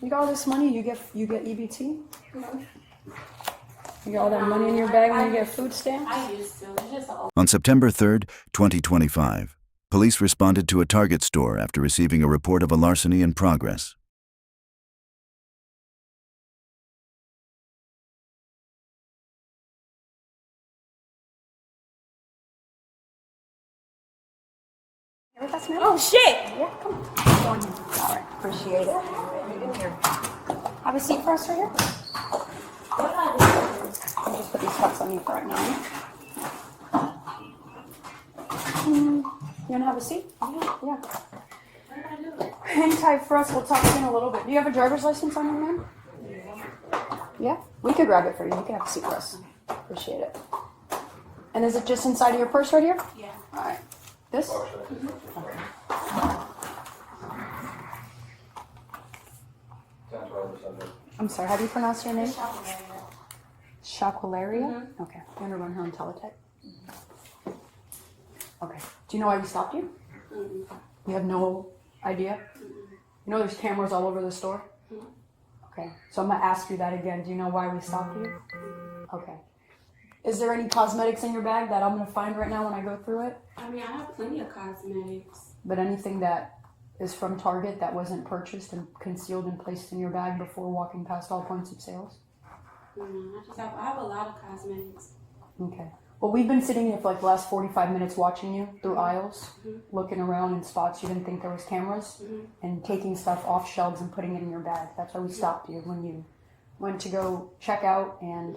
You got all this money, you get EBT? You got all that money in your bag when you get food stamps? I used to. It's just a On September 3rd, 2025, police responded to a Target store after receiving a report of a larceny in progress. Oh shit! Yeah, come on. Go in here. All right, appreciate it. In here. Have a seat for us right here. I'll just put these cups on you for right now. You wanna have a seat? Yeah. Hang tight for us. We'll talk to you in a little bit. Do you have a driver's license on you, ma'am? Yeah. We could grab it for you. You can have a seat for us. Appreciate it. And is it just inside of your purse right here? Yeah. All right. This? I'm sorry, how do you pronounce your name? Shaquilaria? Okay. You want to run her on teletype? Okay. Do you know why we stopped you? You have no idea? You know there's cameras all over the store? Okay. So I'm going to ask you that again. Do you know why we stopped you? Okay. Is there any cosmetics in your bag that I'm going to find right now when I go through it? I mean, I have plenty of cosmetics. But anything that is from Target that wasn't purchased and concealed and placed in your bag before walking past all points of sales? I have a lot of cosmetics. Okay. Well, we've been sitting here for like the last 45 minutes watching you through aisles, looking around in spots you didn't think there was cameras, and taking stuff off shelves and putting it in your bag. That's why we stopped you when you went to go check out and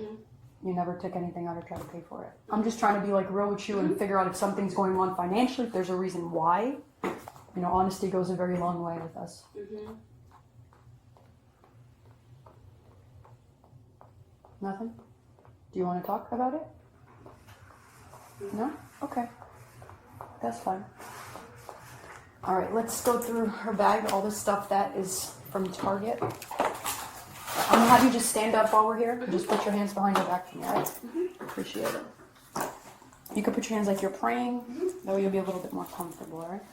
you never took anything out or tried to pay for it. I'm just trying to be like real with you and figure out if something's going on financially, if there's a reason why. You know, honesty goes a very long way with us. Nothing? Do you want to talk about it? No? Okay. That's fine. All right, let's go through her bag, all the stuff that is from Target. I'm gonna have you just stand up while we're here. Just put your hands behind your back for me, all right? Appreciate it. You can put your hands like you're praying. That way you'll be a little bit more comfortable, all right?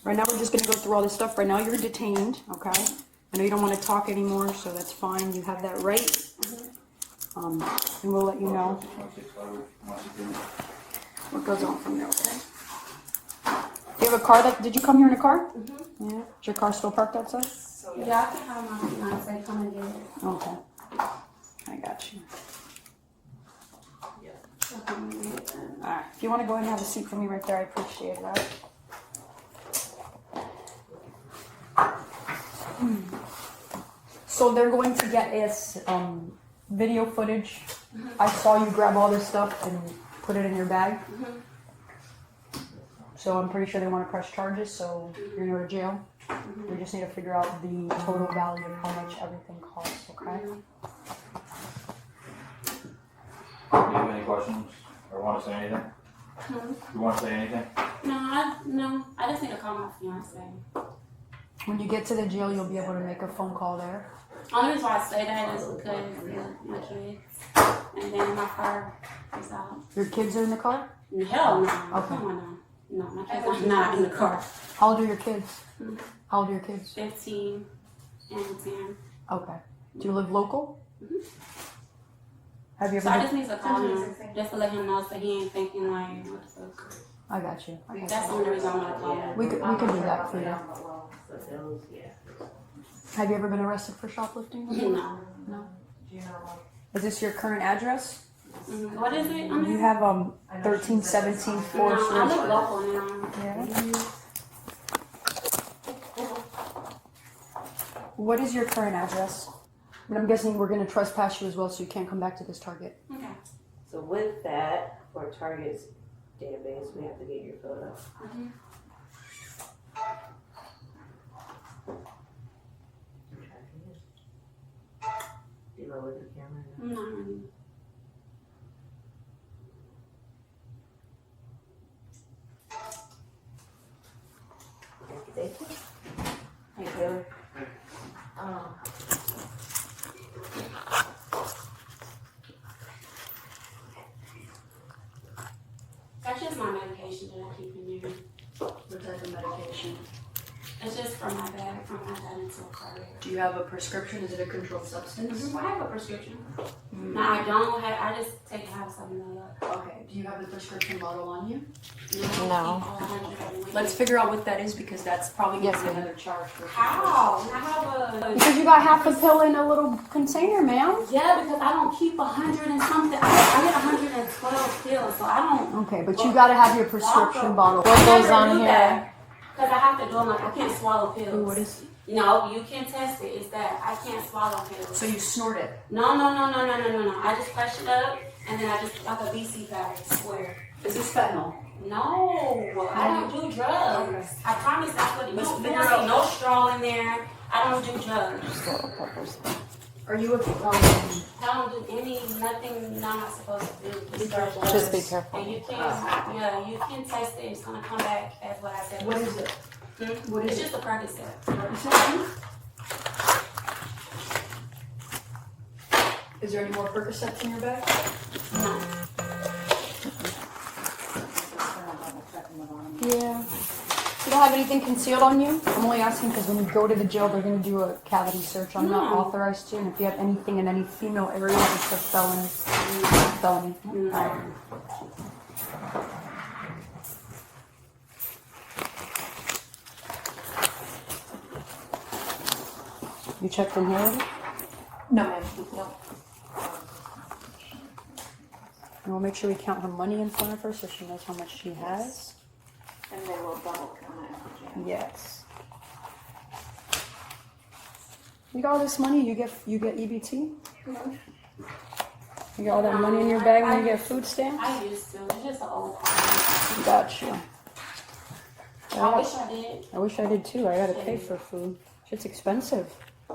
Right now we're just gonna go through all this stuff. Right now you're detained, okay? I know you don't want to talk anymore, so that's fine. You have that right. And we'll let you know what goes on from there, okay? Do you have a car did you come here in a car? Yeah. Is your car still parked outside? Yeah, I can have my fiance come and get it. Okay. I got you. Alright. If you want to go ahead and have a seat for me right there, I appreciate it, alright? So they're going to get us video footage. I saw you grab all this stuff and put it in your bag. So I'm pretty sure they want to press charges, so you're going to go to jail. We just need to figure out the total value of how much everything costs, okay? Do you have any questions or want to say anything? You want to say anything? No, I just need to call my fiance. When you get to the jail, you'll be able to make a phone call there. Only reason why I say that is because my kids, and then my car is out. Your kids are in the car? Hell no. Okay. Come on now. No, my kids are not in the car. How old are your kids? How old are your kids? 15 and 10. Okay. Do you live local? Have you So I ever just need to call him just to let him know so he ain't thinking like, what the fuck. I got you. That's the only reason I want to call him. We can do that for you. Have you ever been arrested for shoplifting? No. No. Is this your current address? What is it? You have 1317 Forest I live Ridge. local now. Yeah. What is your current address? But I'm guessing we're going to trespass you as well, so you can't come back to this Target. Okay. So with that, for Target's database, we have to get your photo. Do you roll with the camera? No. Thank you. Hey, Taylor. That's just my medication that I keep in there. What type of medication? medication? It's just for my bag, from my dad into a car. Do you have a prescription? Is it a controlled substance? I have a prescription. No, I don't have. I just take half something like Okay. Do you have the prescription bottle on you? that. No. Let's figure out what that is because that's probably going to be Yes, another charge. For How? I have a. Because you got half a pill in a little container, ma'am. Yeah, because I don't keep 100 and something. I get 112 pills, so I don't. Okay, but you got to have your prescription bottle. What goes on here? Because I have to do them like I can't swallow pills. Ooh, what is? No, you can test it. It's that I can't swallow pills. So you snort it. No. I just crush it up and then I just like a BC bag, I swear. Is this fentanyl? No, I don't do drugs. Okay. I promise that's what it Let's is. figure There's out- no straw in there. I don't do drugs. Little peppers. Are you a? I don't do nothing I'm not supposed to do. Just be careful. And you can test it. It's gonna come back as what I said. What is it? What It's is just it? a Percocet. Is there any more Percocets in your bag? No. Yeah. You don't have anything concealed on you? I'm only asking because when you go to the jail, they're going to do a cavity search. I'm not No. authorized to. And if you have anything in any female area, it's a felony. Felony. Alright. You checked in here already? No, ma'am. No. And we'll make sure we count her money in front of her so she knows how much she has. And then we'll double count it after jail. Yes. You got all this money, you get EBT? You got all that money in your bag when you get food stamps? I used to. It's just an old car. Gotcha. I wish I did. I wish I did too. I gotta pay for food. Shit's expensive. I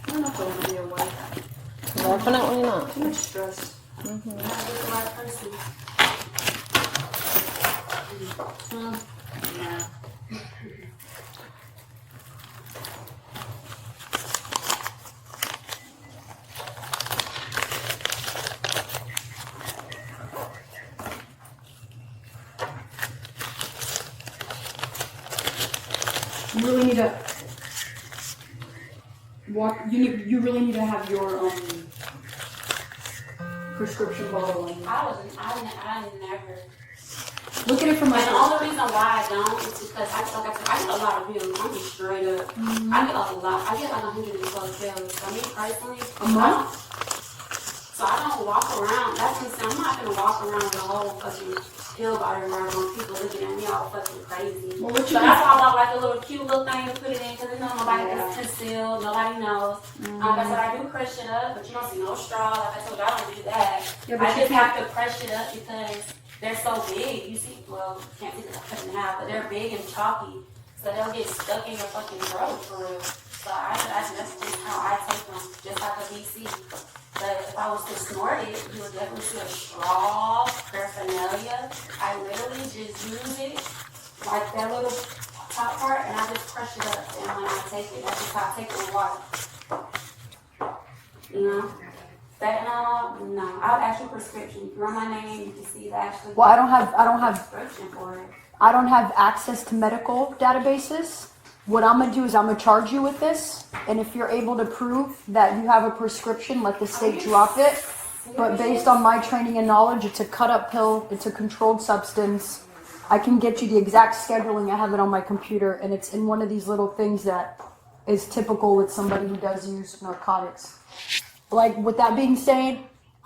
don't know if I want to be a wife. Definitely not. Too much stress. Yeah. You really need to walk. You really need to have your prescription bottle on you. I never. Look at it from And the my. only reason why I don't is because I get a lot of bills. I'm just straight up. I get a lot. I get like 112 bills. For me personally, A month? So I don't walk around. That's what I'm saying. I'm not gonna walk around with a whole fucking pill bottle around when people looking at me all fucking crazy. Well, what So you that's why I want like a little cute little thing to put it in because nobody Yeah. gets concealed. Nobody knows. Like I said, I do crush it up, but you don't see no straw. Like I told you, I don't do that. Yeah, but I you just can't- have to crush it up because they're so big. You see, well, you can't see them cutting out, but they're big and chalky. So they'll get stuck in your fucking throat for real. So that's just how I take them, just like a VC. But if I was to snort it, you would definitely see a straw, paraphernalia. I literally just use it, like that little top part, and I just crush it up. And when I take it, that's just how I take it and water. You know? Fentanyl, no. I'll ask you prescription. You can run my name, you can see the actual Well, I don't have prescription for it. I don't have access to medical databases. What I'm gonna do is I'm gonna charge you with this, and if you're able to prove that you have a prescription, let the state drop it. But based on my training and knowledge, it's a cut up pill, it's a controlled substance. I can get you the exact scheduling, I have it on my computer, and it's in one of these little things that is typical with somebody who does use narcotics. Like, with that being said,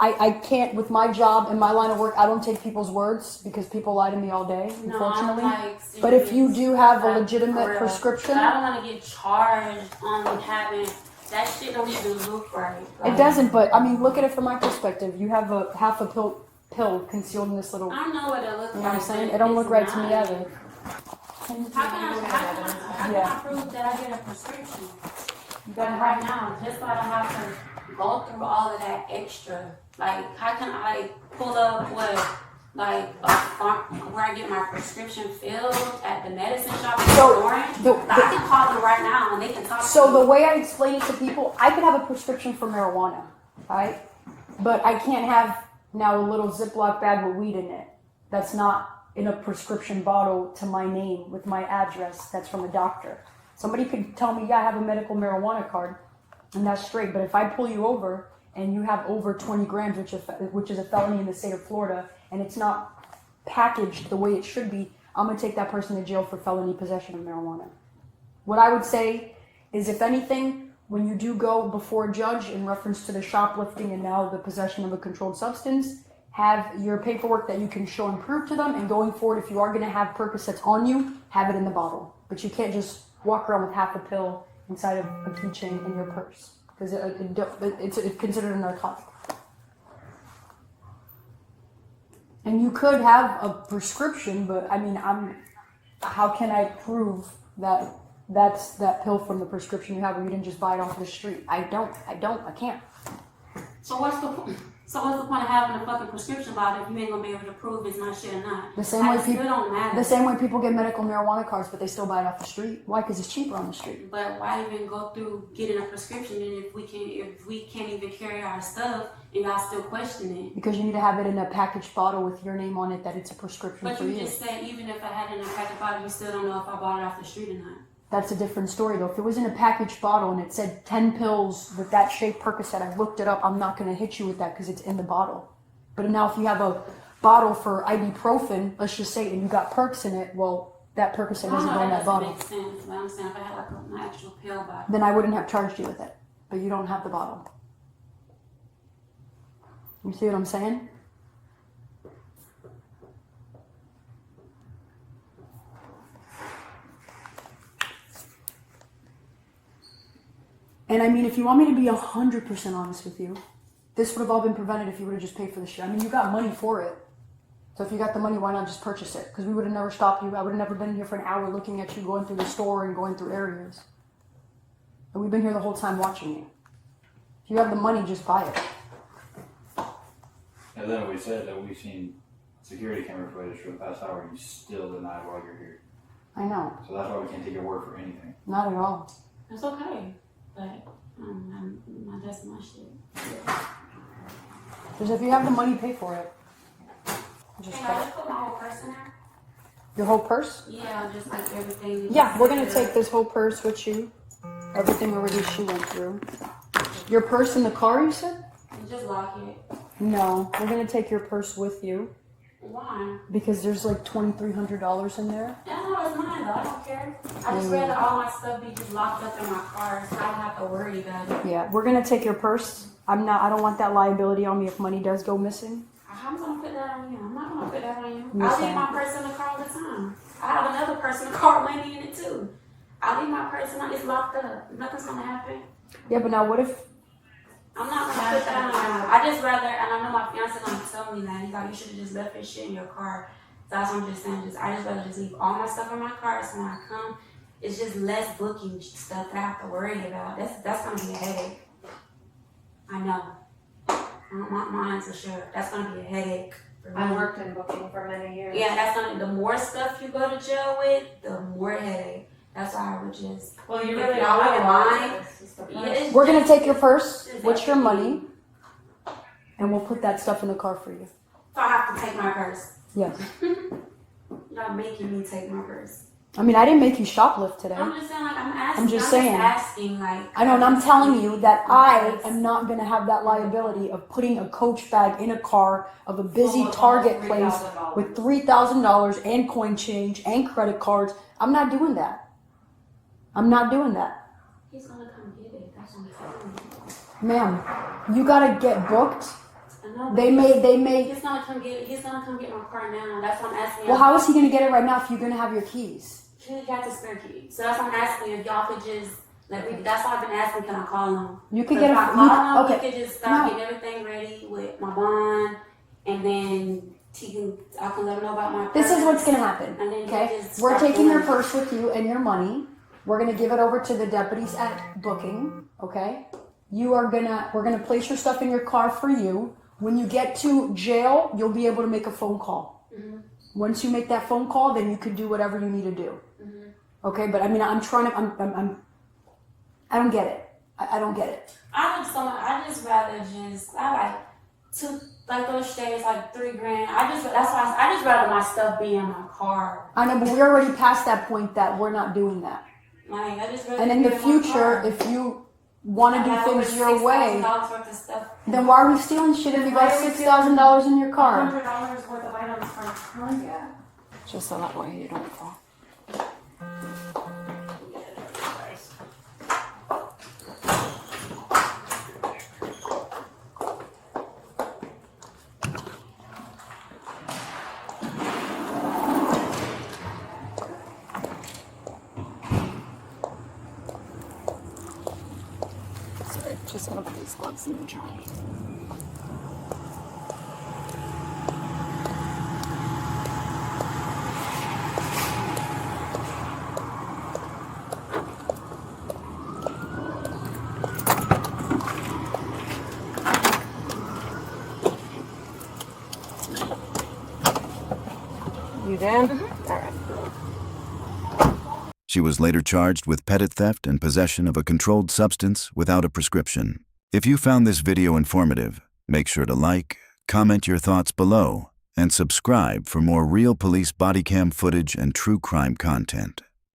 I can't, with my job and my line of work, I don't take people's words because people lie to me all day, No, unfortunately. I'm like, But if you do have a like, for legitimate real. prescription, But I don't want to get charged on having that shit. Don't even look right. it doesn't. But I mean, look at it from my perspective. You have a half a pill concealed in this little. I know what it looks like. You know what I'm saying? but It don't look it's right to me not. either. How can I prove that I get a prescription? You But gotta right have. now, just so I don't have to go through all of that extra. Like, how can I pull up like a farm where I get my prescription filled at the medicine shop in So, Orange? the- I can call them right now and they can talk to So me. the way I explain it to people, I could have a prescription for marijuana, right? But I can't have now a little Ziploc bag with weed in it. That's not in a prescription bottle to my name with my address. That's from a doctor. Somebody could tell me, yeah, I have a medical marijuana card, and that's straight. But if I pull you over and you have over 20 grams, which is a felony in the state of Florida, and it's not packaged the way it should be, I'm going to take that person to jail for felony possession of marijuana. What I would say is, if anything, when you do go before a judge in reference to the shoplifting and now the possession of a controlled substance, have your paperwork that you can show and prove to them, and going forward, if you are going to have Percocets on you, have it in the bottle. But you can't just walk around with half a pill inside of a keychain in your purse, because it's considered a narcotic. And you could have a prescription, but I mean, how can I prove that that's that pill from the prescription you have, or you didn't just buy it off the street? I can't. So what's the point of having a fucking prescription bottle if you ain't gonna be able to prove it's my shit or not? The same way people get medical marijuana cards, but they still buy it off the street. Why? Because it's cheaper on the street. But why even go through getting a prescription if we can't even carry our stuff and y'all still question it? Because you need to have it in a packaged bottle with your name on it that it's a prescription but for you. But you just said even if I had it in a packaged bottle, you still don't know if I bought it off the street or not. That's a different story, though. If it was in a packaged bottle and it said 10 pills with that shape Percocet, I looked it up. I'm not going to hit you with that because it's in the bottle. But now if you have a bottle for ibuprofen, let's just say, and you got Percs in it, well, that Percocet doesn't go in that bottle. Makes sense. But I'm saying if I had like an actual pill bottle, then I wouldn't have charged you with it. But you don't have the bottle. You see what I'm saying? And I mean, if you want me to be 100% honest with you, this would have all been prevented if you would have just paid for the shit. I mean, you got money for it. So if you got the money, why not just purchase it? Because we would have never stopped you. I would have never been here for an hour looking at you going through the store and going through areas. But we've been here the whole time watching you. If you have the money, just buy it. And then we said that we've seen security camera footage for the past hour, and you still deny while you're here. I know. So that's why we can't take your word for anything. Not at all. it's okay. But that's my shit. Because if you have the money, pay for it. Just Can I just put my whole purse in there? your whole purse? Yeah, just like everything. Yeah, we're going to take this whole purse with you. Everything already she went through. Your purse in the car, you said? Just lock it. No, we're going to take your purse with you. Why? Because there's like $2,300 in there. Yeah, no, it's mine though. I don't care. I just rather all my stuff be just locked up in my car so I don't have to worry about it. Yeah, we're going to take your purse. I don't want that liability on me if money does go missing. I'm gonna put that on you. I'm not gonna put that on you. You're I saying. leave my purse in the car all the time. I have another purse in the car waiting in it too. I leave my purse and it's locked up. Nothing's gonna happen. Yeah, but now what if... I'm not gonna put that on you. I just rather, and I know my fiance gonna tell me that. He's like, you should have just left your shit in your car. So that's what I'm just saying. I just rather just leave all my stuff in my car so when I come, it's just less booking stuff that I have to worry about. That's gonna be a headache. I know. Mine's for sure. That's gonna be a headache. I worked in booking for many years. Yeah, that's gonna. The more stuff you go to jail with, the more headache. That's why I would just. Well, you If really y'all don't wouldn't mind. mind. Yeah, it's We're going to just- take your purse it's with your everything. money, and we'll put that stuff in the car for you. So I have to take my purse. Yes. Y'all making me take my purse. I mean, I didn't make you shoplift today. I'm just saying, like, I'm asking. I'm just saying. Asking, like. I know, and I'm telling you that I am not going to have that liability of putting a Coach bag in a car of a busy Almost Target place $3,000. with $3,000 and coin change and credit cards. I'm not doing that. I'm not doing that. He's gonna come get it. That's what I'm saying. Ma'am, you got to get booked. I know. They may. He's gonna come get it. He's gonna come get my car now. That's what I'm asking. Well, how is he going to get it right now if you're going to have your keys? He got the spare key. So that's what I'm asking if y'all could just. That's why I've been asking, can I call him? You could If get I call him, okay. he could just start No. getting everything ready with my bond, and then I can let him know about my purse. This is what's going to happen, And then okay? just We're start taking your doing it. purse with you and your money. We're going to give it over to the deputies at booking, okay? We're going to place your stuff in your car for you. When you get to jail, you'll be able to make a phone call. Mm-hmm. Once you make that phone call, then you can do whatever you need to do. Mm-hmm. Okay, but I mean, I don't get it. I don't get it. I just rather just, I like, like those shades, like $3 grand. That's why I just rather my stuff be in my car. I know, but we're already past that point that we're not doing that. Like, I just rather And in be the my future, car. if you want to I do got over things your way, $6,000 worth of stuff. then why are we stealing shit if you got $6,000 in your car? $100 worth of items from Target. Just so that way you don't fall. Sorry, just gonna put these gloves in the jar. You done? All right. She was later charged with petit theft and possession of a controlled substance without a prescription. If you found this video informative, make sure to like, comment your thoughts below, and subscribe for more real police body cam footage and true crime content.